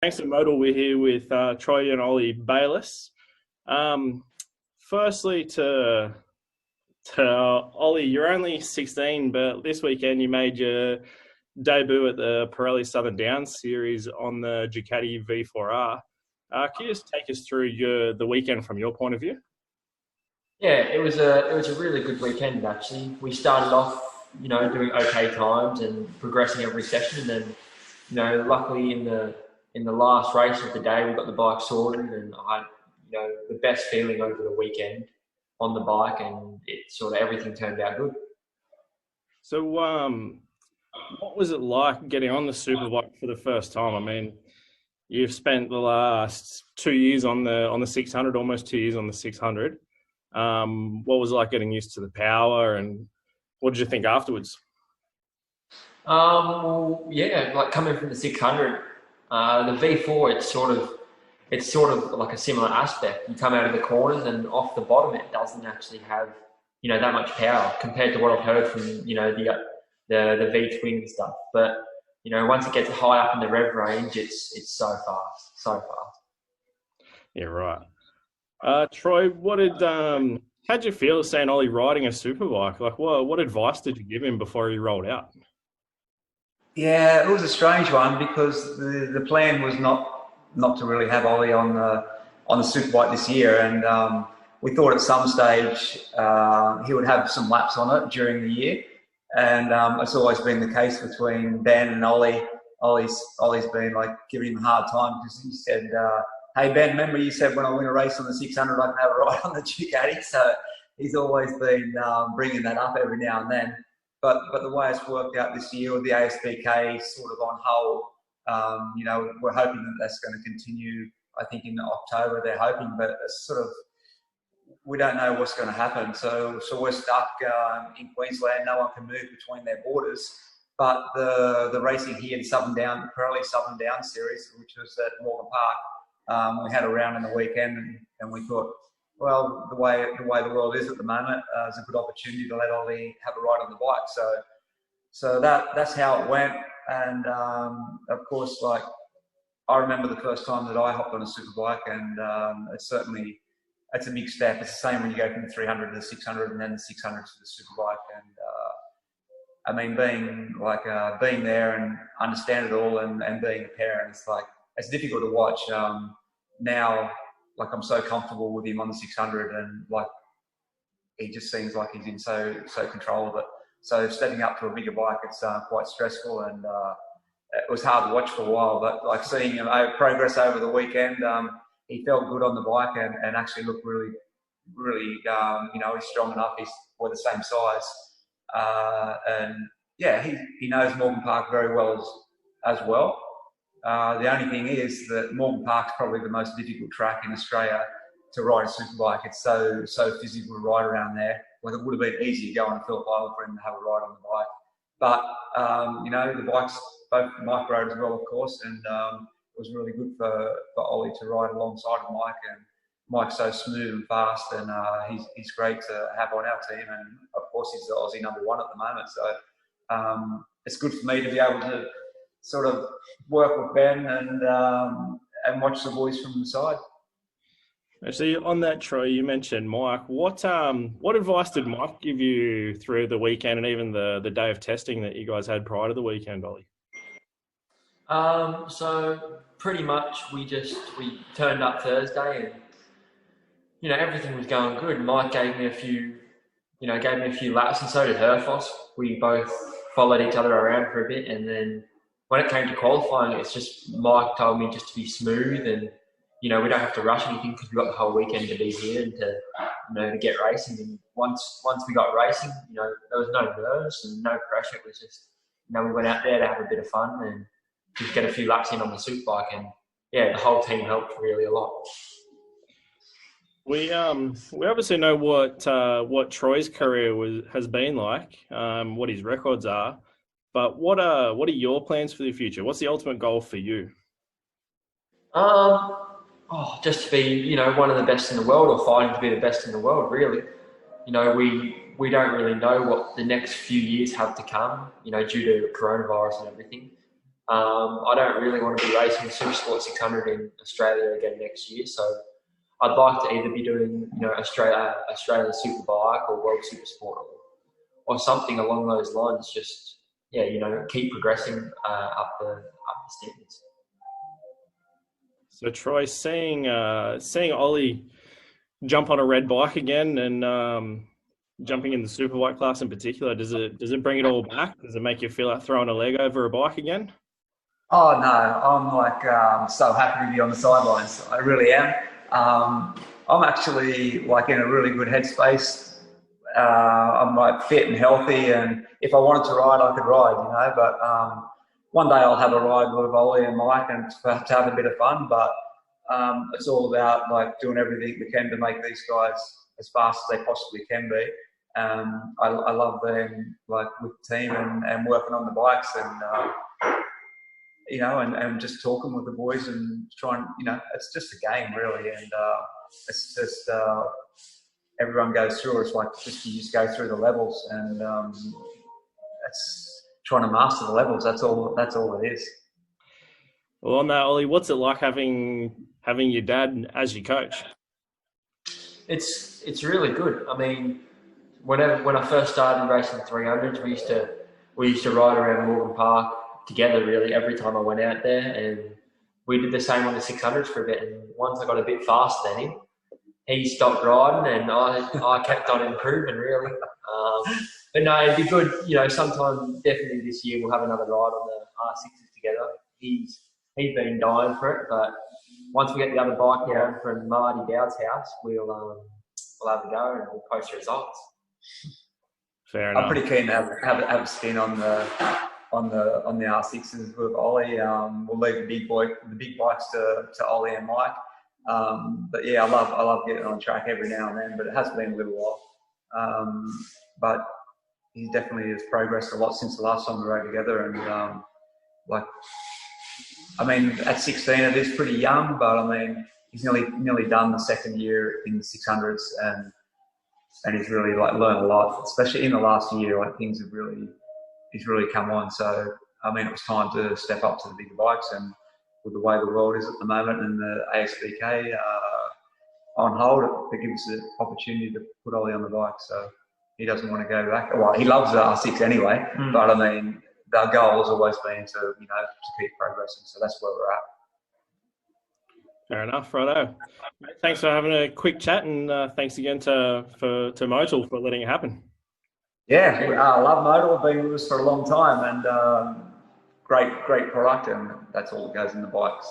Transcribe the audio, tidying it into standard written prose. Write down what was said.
Thanks to Modal, we're here with Troy and Oli Bayliss. Um, Firstly, to Oli, you're only 16, but this weekend you made your debut at the Pirelli Southern Down series on the Ducati V4R. Can you just take us through the weekend from your point of view? Yeah, it was a really good weekend actually. We started off, doing okay times and progressing every session, and then, luckily in the last race of the day, we got the bike sorted, and I had, the best feeling over the weekend on the bike, and it sort of everything turned out good. So, what was it like getting on the Superbike for the first time? I mean, you've spent the last 2 years on the 600, almost 2 years on the 600. What was it like getting used to the power, and what did you think afterwards? Well, yeah, like coming from the 600, the V4, it's sort of like a similar aspect. You come out of the corners and off the bottom, it doesn't actually have, that much power compared to what I've heard from, the V twin stuff. But, once it gets high up in the rev range, it's so fast, so fast. Yeah, right. Troy, how'd you feel seeing Ollie riding a superbike? Like, what advice did you give him before he rolled out? Yeah, it was a strange one because the plan was not to really have Ollie on the superbike this year, and we thought at some stage he would have some laps on it during the year, and it's always been the case between Ben and Ollie. Ollie's been like giving him a hard time because he said, "Hey Ben, remember you said when I win a race on the 600 I can have a ride on the Ducati?" So he's always been bringing that up every now and then. But the way it's worked out this year with the ASBK sort of on hold, we're hoping that that's going to continue. I think in October they're hoping, but it's sort of we don't know what's going to happen. So we're stuck in Queensland. No one can move between their borders. But the racing here in Southern Down, the Pirelli Southern Down series, which was at Morgan Park, we had a round in the weekend, and we thought, well, the way the world is at the moment, it's a good opportunity to let Ollie have a ride on the bike. So that's how it went. And of course, like I remember the first time that I hopped on a superbike, and it's a big step. It's the same when you go from the 300 to the 600, and then the 600 to the superbike. And I mean, being there and understand it all, and being a parent, it's difficult to watch now. Like I'm so comfortable with him on the 600, and like he just seems like he's in so control of it. So stepping up to a bigger bike, it's quite stressful, and it was hard to watch for a while. But like seeing him progress over the weekend, he felt good on the bike, and actually looked really, really, he's strong enough. We're the same size, and yeah, he knows Morgan Park very well as well. The only thing is that Morgan Park's probably the most difficult track in Australia to ride a superbike. It's so physical to ride around there. Like it would have been easy going to Phillip Island for him to have a ride on the bike. But, the bikes, both Mike rode as well, of course, and it was really good for Ollie to ride alongside of Mike. And Mike's so smooth and fast, and he's great to have on our team. And, of course, he's the Aussie number one at the moment. So it's good for me to be able to sort of work with Ben and watch the boys from the side. Actually, on that, Troy, you mentioned Mike. What advice did Mike give you through the weekend and even the day of testing that you guys had prior to the weekend, Ollie? So pretty much we turned up Thursday, and everything was going good. Mike gave me a few laps, and so did Herfos. We both followed each other around for a bit, and then when it came to qualifying, it's just Mike told me just to be smooth, and we don't have to rush anything because we've got the whole weekend to be here and to get racing. And once we got racing, there was no nerves and no pressure. It was just we went out there to have a bit of fun and just get a few laps in on the superbike, and yeah, the whole team helped really a lot. We obviously know what Troy's career has been like, what his records are. But what are your plans for the future? What's the ultimate goal for you? Just to be, one of the best in the world, or fighting to be the best in the world, really. We don't really know what the next few years have to come, due to coronavirus and everything. I don't really want to be racing the Supersport 600 in Australia again next year, so I'd like to either be doing, Australia Superbike or World Supersport or something along those lines. Just keep progressing up the standards. So Troy, seeing Ollie jump on a red bike again and jumping in the Superbike class in particular, does it bring it all back? Does it make you feel like throwing a leg over a bike again? Oh no, I'm so happy to be on the sidelines. I really am. I'm actually in a really good headspace. I'm fit and healthy, and if I wanted to ride, I could ride, But one day I'll have a ride with Oli and Mike and to have a bit of fun. But it's all about doing everything we can to make these guys as fast as they possibly can be. I love being with the team and working on the bikes and just talking with the boys and trying, it's just a game really, and it's just everyone goes through it. It's you just go through the levels, and it's trying to master the levels. That's all it is. Well, on that, Ollie, what's it like having your dad as your coach? It's really good. I mean, when I first started racing 300s, we used to ride around Morgan Park together really every time I went out there, and we did the same on the 600s for a bit. And once I got a bit faster than him, he stopped riding, and I kept on improving really. But no, it'd be good. Sometime definitely this year we'll have another ride on the R6s together. He's been dying for it, but once we get the other bike down from Marty Dowd's house, we'll have a go and we'll post results. Fair enough. I'm pretty keen to have a spin on the R6s with Ollie. We'll leave the big bikes to Ollie and Mike. But yeah, I love getting on track every now and then, but it has been a little while. But he definitely has progressed a lot since the last time we rode together, and at 16 it is pretty young, but he's nearly done the second year in the 600s, and he's really learned a lot, especially in the last year. Things have he's really come on. So it was time to step up to the bigger bikes, and with the way the world is at the moment and the ASBK on hold, it gives us the opportunity to put Ollie on the bike. So he doesn't want to go back. Well, he loves the R6 anyway, but our goal has always been to keep progressing. So that's where we're at. Fair enough, righto. Thanks for having a quick chat, and thanks again to Motul for letting it happen. Yeah, I love Motul. Been with us for a long time, and great product, and that's all that goes in the bikes.